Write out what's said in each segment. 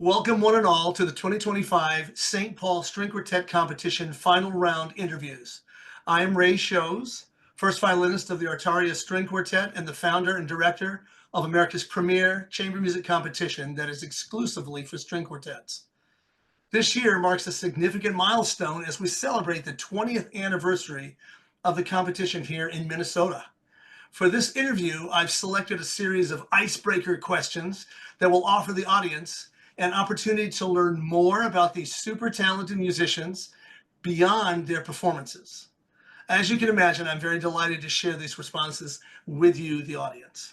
Welcome one and all to the 2025 St. Paul String Quartet Competition Final Round Interviews. I am Ray Shows, first violinist of the Artaria String Quartet and the founder and director of America's premier chamber music competition that is exclusively for string quartets. This year marks a significant milestone as we celebrate the 20th anniversary of the competition here in Minnesota. For this interview, I've selected a series of icebreaker questions that will offer the audience an opportunity to learn more about these super talented musicians beyond their performances. As you can imagine, I'm very delighted to share these responses with you, the audience.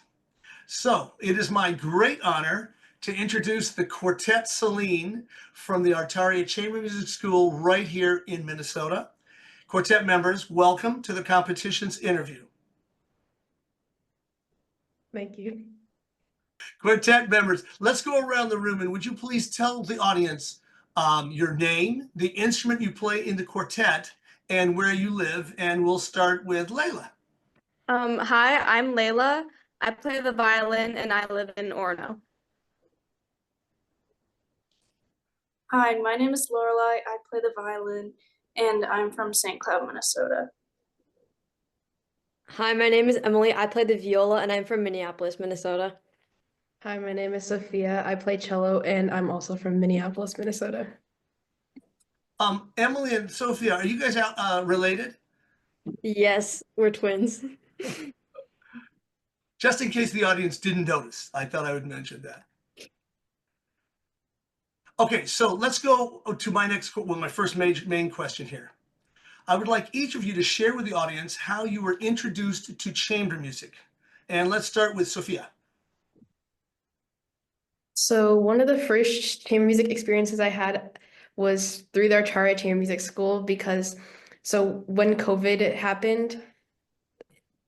So it is my great honor to introduce the Quartet Selene from the Artaria Chamber Music School right here in Minnesota. Quartet members, welcome to the competition's interview. Thank you. Quartet members, let's go around the room and would you please tell the audience your name, the instrument you play in the quartet, and where you live, and we'll start with Layla. Hi, I'm Layla. I play the violin and I live in Orono. Hi, my name is Lorelai. I play the violin and I'm from St. Cloud, Minnesota. Hi, my name is Emily. I play the viola and I'm from Minneapolis, Minnesota. Hi, my name is Sophia. I play cello and I'm also from Minneapolis, Minnesota. Emily and Sophia, are you guys related? Yes, we're twins. Just in case the audience didn't notice, I thought I would mention that. Okay, so let's go to my first main question here. I would like each of you to share with the audience how you were introduced to chamber music. And let's start with Sophia. So one of the first chamber music experiences I had was through the Artaria Chamber Music School because when COVID happened,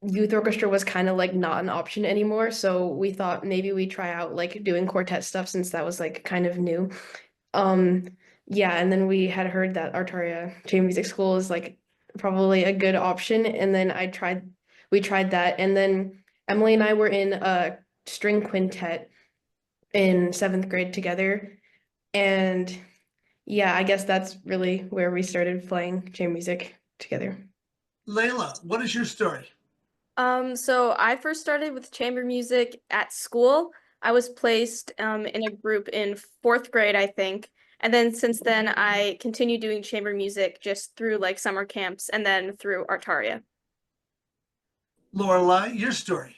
youth orchestra was kind of like not an option anymore. So we thought maybe we try out like doing quartet stuff since that was like kind of new. Yeah, and then we had heard that Artaria Chamber Music School is like probably a good option. And then we tried that. And then Emily and I were in a string quintet in 7th grade together. And yeah, I guess that's really where we started playing chamber music together. Layla, what is your story? So I first started with chamber music at school. I was placed in a group in 4th grade, I think. And then since then, I continued doing chamber music just through like summer camps and then through Artaria. Lorelai, your story.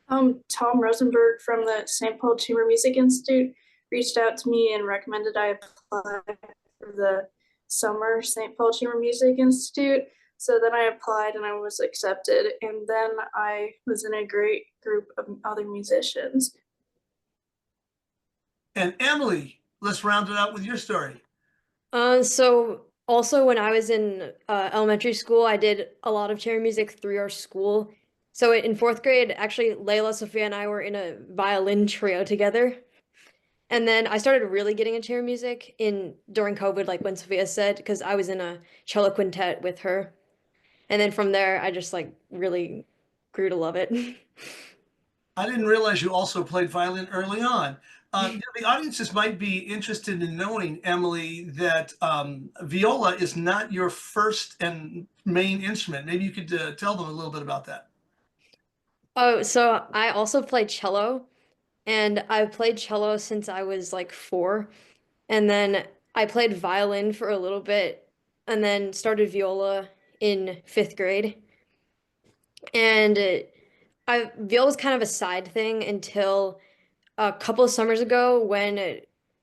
Tom Rosenberg from the St. Paul Chamber Music Institute reached out to me and recommended I apply for the summer St. Paul Chamber Music Institute. So then I applied and I was accepted. And then I was in a great group of other musicians. And Emily, let's round it out with your story. So also when I was in elementary school, I did a lot of chamber music through our school. So in 4th grade, actually, Layla, Sophia, and I were in a violin trio together. And then I started really getting into chamber music during COVID, like when Sophia said, because I was in a cello quintet with her. And then from there, I just like really grew to love it. I didn't realize you also played violin early on. The audiences might be interested in knowing, Emily, that viola is not your first and main instrument. Maybe you could tell them a little bit about that. Oh, so I also played cello, and I played cello since I was like 4. And then I played violin for a little bit, and then started viola in 5th grade. And viola was kind of a side thing until a couple of summers ago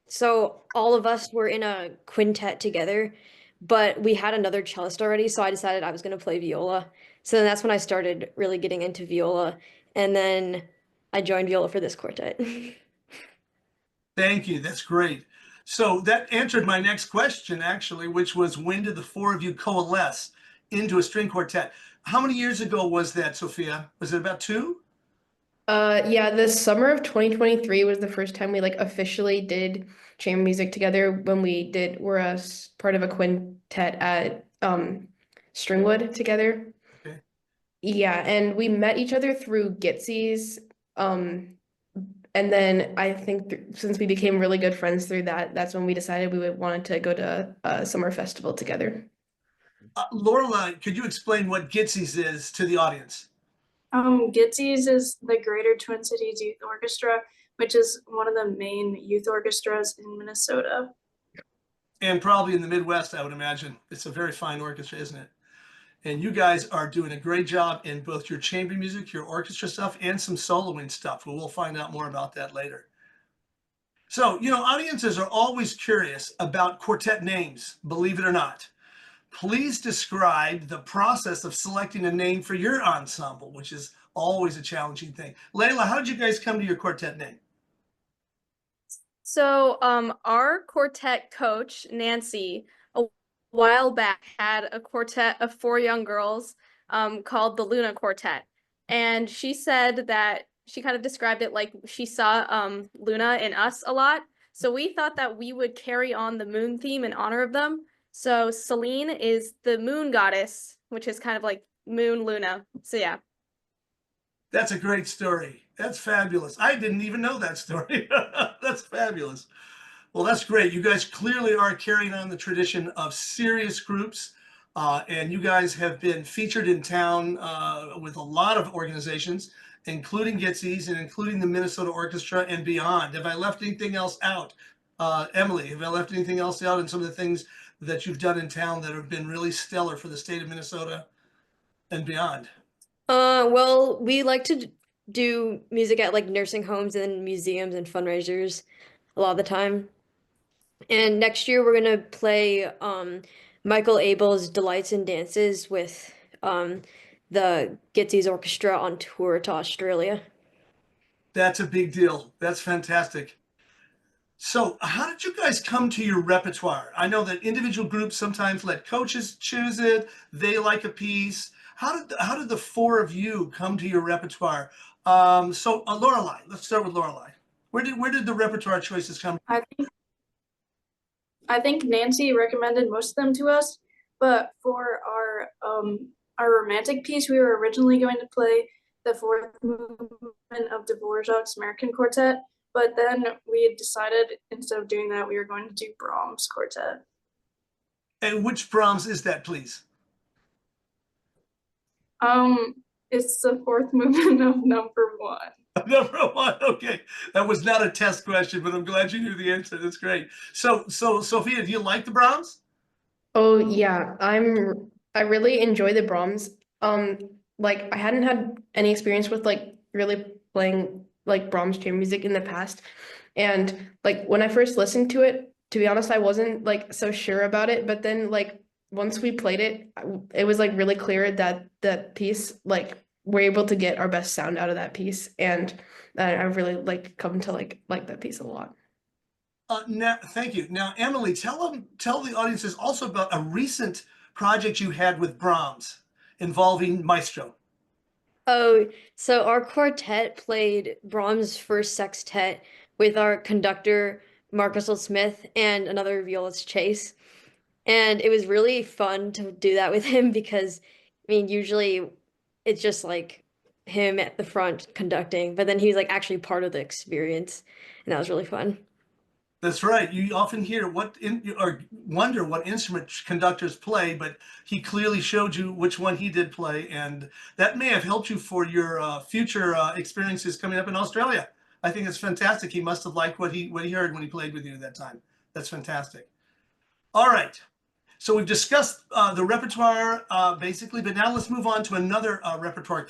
so all of us were in a quintet together, but we had another cellist already, so I decided I was going to play viola. So then that's when I started really getting into viola, and then I joined viola for this quartet. Thank you. That's great. So that answered my next question, actually, which was when did the 4 of you coalesce into a string quartet? How many years ago was that, Sophia? Was it about 2? Yeah, the summer of 2023 was the first time we like officially did chamber music together when we're part of a quintet at Stringwood together. Okay. Yeah, and we met each other through Gitsy's And then I think since we became really good friends through that, that's when we decided we wanted to go to a summer festival together. Lorelai, could you explain what Gitsy's is to the audience? Gitsy's is the Greater Twin Cities Youth Orchestra, which is one of the main youth orchestras in Minnesota. And probably in the Midwest, I would imagine. It's a very fine orchestra, isn't it? And you guys are doing a great job in both your chamber music, your orchestra stuff, and some soloing stuff. We'll find out more about that later. So, audiences are always curious about quartet names, believe it or not. Please describe the process of selecting a name for your ensemble, which is always a challenging thing. Layla, how did you guys come to your quartet name? So, our quartet coach, Nancy, a while back had a quartet of 4 young girls, called the Luna Quartet. And she said that she kind of described it like she saw, Luna in us a lot. So we thought that we would carry on the moon theme in honor of them. So Selene is the moon goddess, which is kind of like moon Luna. So yeah. That's a great story. That's fabulous. I didn't even know that story. That's fabulous. Well, that's great. You guys clearly are carrying on the tradition of serious groups, and you guys have been featured in town with a lot of organizations, including Gitsy's and including the Minnesota Orchestra and beyond. Have I left anything else out? Emily, have I left anything else out in some of the things that you've done in town that have been really stellar for the state of Minnesota and beyond? Well, we like to do music at like nursing homes and museums and fundraisers a lot of the time. And next year we're gonna play Michael Abel's Delights and Dances with the Gitsy's Orchestra on tour to Australia. That's a big deal. That's fantastic. So, how did you guys come to your repertoire? I know that individual groups sometimes let coaches choose it. They like a piece. How did the 4 of you come to your repertoire? Lorelai, let's start with Lorelai. Where did the repertoire choices come? I think Nancy recommended most of them to us, but for our romantic piece, we were originally going to play the 4th movement of Dvorak's American Quartet, but then we had decided instead of doing that, we were going to do Brahms Quartet. And which Brahms is that, please? It's the 4th movement of number 1. Number 1. Okay, that was not a test question, but I'm glad you knew the answer. That's great. So Sophia, do you like the Brahms? Oh yeah, I really enjoy the Brahms. Like I hadn't had any experience with like really playing like Brahms chamber music in the past. And like when I first listened to it, to be honest, I wasn't like so sure about it. But then like once we played it, it was like really clear that that piece, like we're able to get our best sound out of that piece. And I really like come to like that piece a lot. Now, thank you. Now, Emily, tell the audiences also about a recent project you had with Brahms involving Maestro. Oh, so our quartet played Brahms' first sextet with our conductor, Marcus L. Smith, and another violist, Chase. And it was really fun to do that with him because, I mean, usually it's just like him at the front conducting, but then he was like actually part of the experience, and that was really fun. That's right. You often hear or wonder what instrument conductors play, but he clearly showed you which one he did play, and that may have helped you for your future experiences coming up in Australia. I think it's fantastic. He must have liked what he heard when he played with you at that time. That's fantastic. All right. So we've discussed the repertoire basically, but now let's move on to another repertoire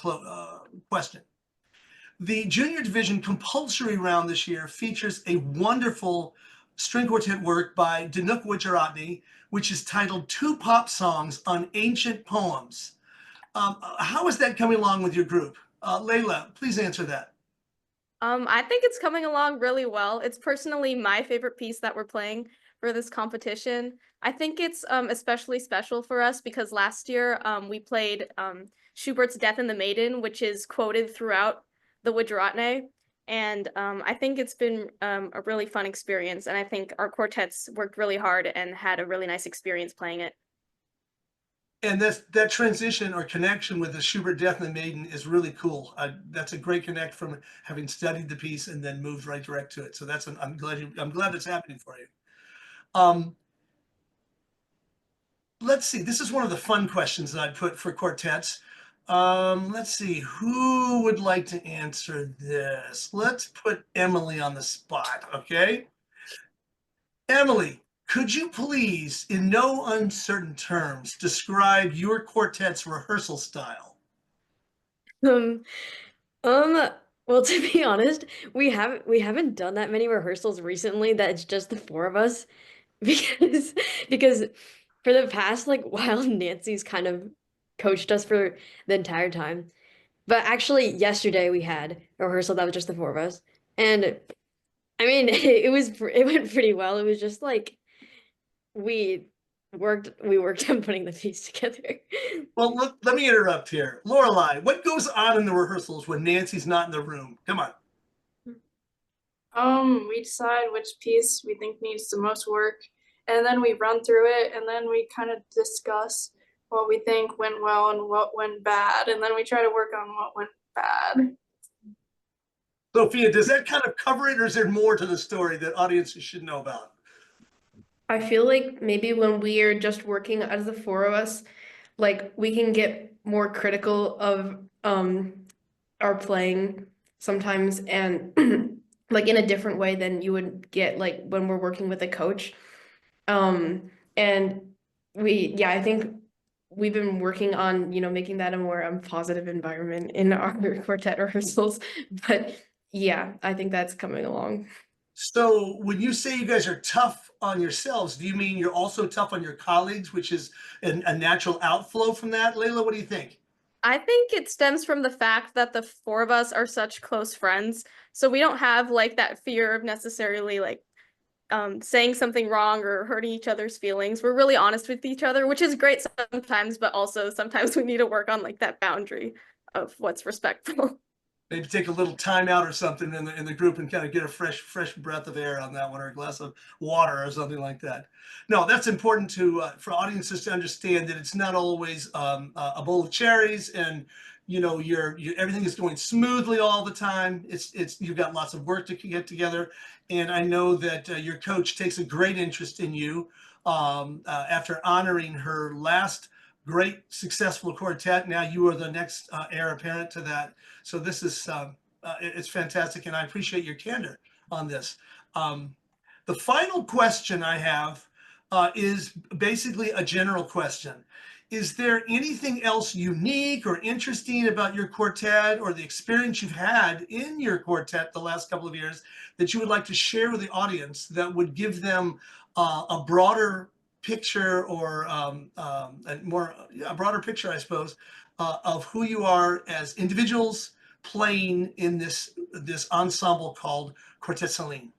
question. The junior division compulsory round this year features a wonderful string quartet work by Danuk Wijaratne, which is titled Two Pop Songs on Ancient Poems. How is that coming along with your group? Layla, please answer that. I think it's coming along really well. It's personally my favorite piece that we're playing for this competition. I think it's especially special for us because last year we played Schubert's Death and the Maiden, which is quoted throughout the Wijaratne. And I think it's been a really fun experience. And I think our quartets worked really hard and had a really nice experience playing it. And that transition or connection with the Schubert Death and the Maiden is really cool. That's a great connect from having studied the piece and then moved right direct to it. So I'm glad it's happening for you. Let's see. This is one of the fun questions that I put for quartets. Let's see. Who would like to answer this? Let's put Emily on the spot. Okay. Emily, could you please, in no uncertain terms, describe your quartet's rehearsal style? Um, well, to be honest, we haven't done that many rehearsals recently that it's just the four of us because for the past like while Nancy's kind of coached us for the entire time. But actually yesterday we had a rehearsal that was just the four of us. And I mean, it went pretty well. It was just like we we worked on putting the piece together. Well, let me interrupt here. Lorelai, what goes on in the rehearsals when Nancy's not in the room? Come on. We decide which piece we think needs the most work, and then we run through it, and then we kind of discuss what we think went well and what went bad, and then we try to work on what went bad. Sophia, does that kind of cover it, or is there more to the story that audiences should know about? I feel like maybe when we are just working as the four of us, like we can get more critical of our playing sometimes, and like in a different way than you would get like when we're working with a coach. And I think we've been working on, making that a more positive environment in our quartet rehearsals. But yeah, I think that's coming along. So when you say you guys are tough on yourselves, do you mean you're also tough on your colleagues, which is a natural outflow from that? Layla, what do you think? I think it stems from the fact that the four of us are such close friends. So we don't have like that fear of necessarily like saying something wrong or hurting each other's feelings. We're really honest with each other, which is great sometimes, but also sometimes we need to work on like that boundary of what's respectful. Maybe take a little time out or something in the group and kind of get a fresh breath of air on that one, or a glass of water or something like that. No, that's important for audiences to understand that it's not always a bowl of cherries and you're everything is going smoothly all the time. It's you've got lots of work to get together, and I know that your coach takes a great interest in you after honoring her last great successful quartet. Now you are the next heir apparent to that. So this is it's fantastic, and I appreciate your candor on this. The final question I have is basically a general question. Is there anything else unique or interesting about your quartet or the experience you've had in your quartet the last couple of years that you would like to share with the audience that would give them a broader picture, or a broader picture, I suppose, of who you are as individuals playing in this ensemble called Quartet Selene?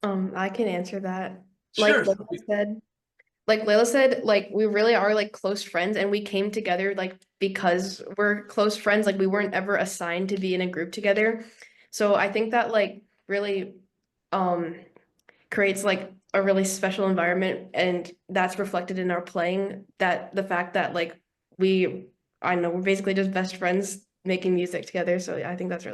I can answer that. Sure. Like Layla said, like we really are like close friends, and we came together like because we're close friends. Like we weren't ever assigned to be in a group together. So I think that like really creates like a really special environment, and that's reflected in our playing. That the fact that like I know we're basically just best friends making music together. So I think that's really